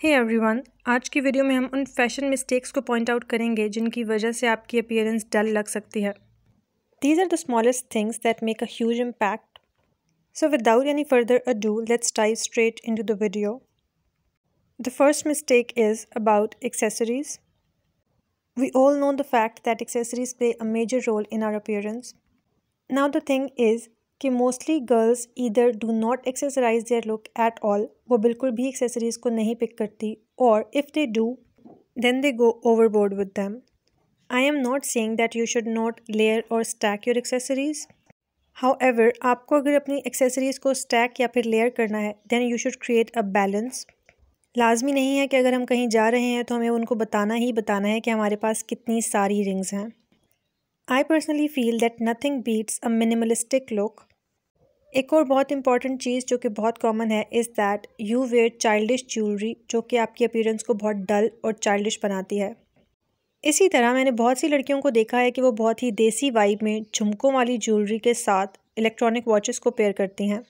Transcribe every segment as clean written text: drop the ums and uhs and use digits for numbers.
Hey everyone, आज की video में हम उन फैशन मिस्टेक्स को पॉइंट आउट करेंगे जिनकी वजह से आपकी अपीयरेंस डल लग सकती है। These are the smallest things that make a huge impact. So without any further ado, let's dive straight into the video. The first mistake is about accessories. We all know the fact that accessories play a major role in our appearance. Now the thing is कि mostly girls either do not accessorize their look at all, वो बिल्कुल भी accessories को नहीं pick करती, और if they do, then they go overboard with them. I am not saying that you should not layer or stack your accessories. However, आपको अगर अपनी accessories को stack या फिर layer करना है, then you should create a balance. लाजमी नहीं है कि अगर हम कहीं जा रहे हैं तो हमें उनको बताना है कि हमारे पास कितनी सारी रिंग्स हैं। I personally feel that nothing beats a minimalistic look. एक और बहुत इंपॉर्टेंट चीज़ जो कि बहुत कॉमन है is that you wear childish jewellery, जो कि आपकी अपीयरेंस को बहुत डल और चाइल्डिश बनाती है। इसी तरह मैंने बहुत सी लड़कियों को देखा है कि वो बहुत ही देसी वाइब में झुमकों वाली ज्वेलरी के साथ इलेक्ट्रॉनिक वॉचेस को पेयर करती हैं।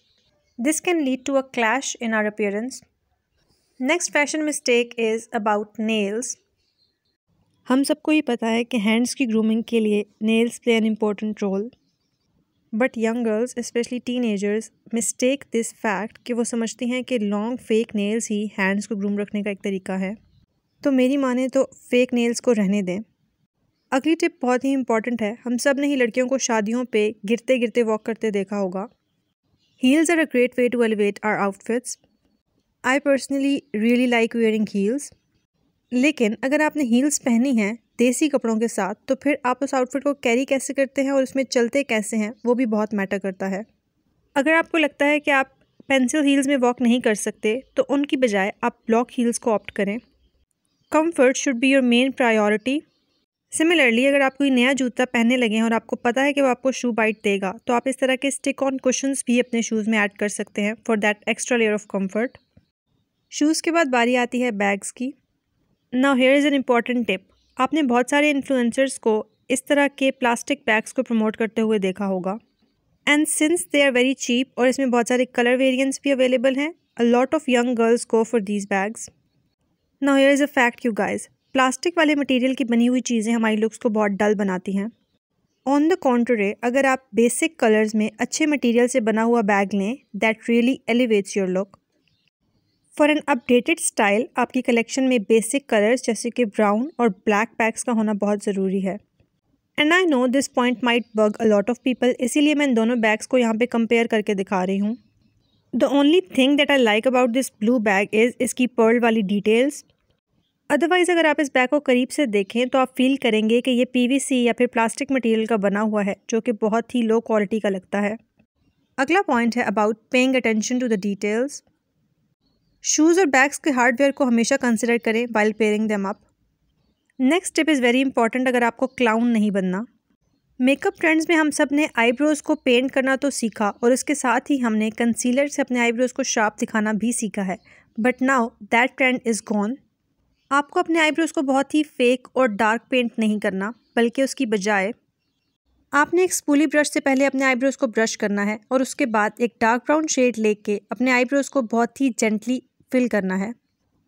This can lead to a clash in our appearance. Next fashion mistake is about nails. हम सबको ही पता है कि हैंड्स की ग्रूमिंग के लिए nails play an important role, but young girls specially teenagers mistake this fact कि वो समझती हैं कि लॉन्ग फेक नेल्स ही हैंड्स को ग्रूम रखने का एक तरीका है। तो मेरी माने तो फेक नेल्स को रहने दें। अगली टिप बहुत ही इंपॉर्टेंट है। हम सब ने ही लड़कियों को शादियों पे गिरते गिरते वॉक करते देखा होगा। Heels are a great way to elevate our outfits. I personally really like wearing heels, लेकिन अगर आपने हील्स पहनी हैं देसी कपड़ों के साथ तो फिर आप उस आउटफिट को कैरी कैसे करते हैं और उसमें चलते कैसे हैं वो भी बहुत मैटर करता है। अगर आपको लगता है कि आप पेंसिल हील्स में वॉक नहीं कर सकते तो उनकी बजाय आप ब्लॉक हील्स को ऑप्ट करें। Comfort should be your main priority. Similarly, अगर आप कोई नया जूता पहनने लगे हैं और आपको पता है कि वो आपको शू बाइट देगा तो आप इस तरह के स्टिक ऑन कुशन्स भी अपने शूज़ में ऐड कर सकते हैं for that extra layer of comfort. Shoes के बाद बारी आती है बैग्स की। Now here is an important tip. आपने बहुत सारे इन्फ्लुएंसर्स को इस तरह के प्लास्टिक बैग्स को प्रमोट करते हुए देखा होगा, and since they are very cheap और इसमें बहुत सारे कलर वेरिएंट्स भी अवेलेबल हैं, a lot of young girls go for these bags. Now here is a fact you guys, plastic वाले मटेरियल की बनी हुई चीज़ें हमारी लुक्स को बहुत डल बनाती हैं। ऑन द कॉन्ट्ररी, अगर आप बेसिक कलर्स में अच्छे मटेरियल से बना हुआ बैग लें, that really elevates your look. For an updated style, आपकी कलेक्शन में बेसिक कलर्स जैसे कि ब्राउन और ब्लैक बैग्स का होना बहुत ज़रूरी है। And I know this point might bug a lot of people, इसीलिए मैं इन दोनों बैग्स को यहाँ पे कंपेयर करके दिखा रही हूँ। The only thing that I like about this blue bag is इसकी पर्ल वाली डिटेल्स। अदरवाइज़ अगर आप इस बैग को करीब से देखें तो आप फील करेंगे कि ये PVC या फिर प्लास्टिक मटेरियल का बना हुआ है, जो कि बहुत ही लो क्वालिटी का लगता है। अगला पॉइंट है about paying attention to the details. Shoes और बैग्स के हार्डवेयर को हमेशा कंसिडर करें while pairing them up. Next tip is very important अगर आपको क्लाउन नहीं बनना। मेकअप ट्रेंड्स में हम सब ने आईब्रोज़ को पेंट करना तो सीखा और इसके साथ ही हमने कंसीलर से अपने आईब्रोज़ को शार्प दिखाना भी सीखा है, but now that trend is gone. आपको अपने आईब्रोज़ को बहुत ही फेक और डार्क पेंट नहीं करना, बल्कि उसकी बजाय आपने एक स्पूली ब्रश से पहले अपने आईब्रोज़ को ब्रश करना है और उसके बाद एक डार्क ब्राउन शेड लेके अपने आईब्रोज़ को बहुत ही जेंटली फिल करना है।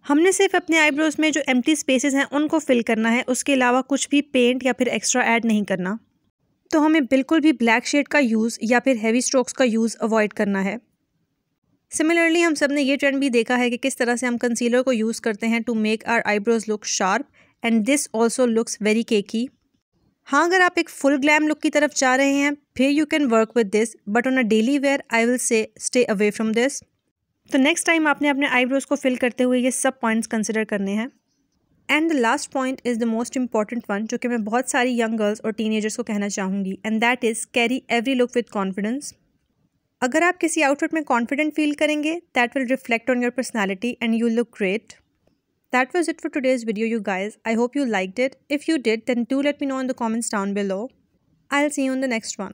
हमने सिर्फ अपने आईब्रोज़ में जो एम्प्टी स्पेसेस हैं उनको फिल करना है, उसके अलावा कुछ भी पेंट या फिर एक्स्ट्रा ऐड नहीं करना। तो हमें बिल्कुल भी ब्लैक शेड का यूज़ या फिर हैवी स्ट्रोक्स का यूज़ अवॉइड करना है। सिमिलरली, हम सब ने ये ट्रेंड भी देखा है कि किस तरह से हम कंसीलर को यूज़ करते हैं to make our eyebrows look sharp, and this also looks very cakey. हाँ, अगर आप एक फुल ग्लैम लुक की तरफ जा रहे हैं फिर you can work with this, but on a daily wear I will say stay away from this. तो नेक्स्ट टाइम आपने अपने आईब्रोज़ को फिल करते हुए ये सब पॉइंट्स कंसिडर करने हैं। And the last point is the most important one, जो कि मैं बहुत सारी यंग गर्ल्स और टीनेजर्स को कहना चाहूँगी, and that is carry every look with confidence. अगर आप किसी आउटफिट में कॉन्फिडेंट फील करेंगे, that will reflect on your personality and you look great. That was it for today's video, you guys. I hope you liked it. If you did, then do let me know in the comments down below. I'll see you in the next one.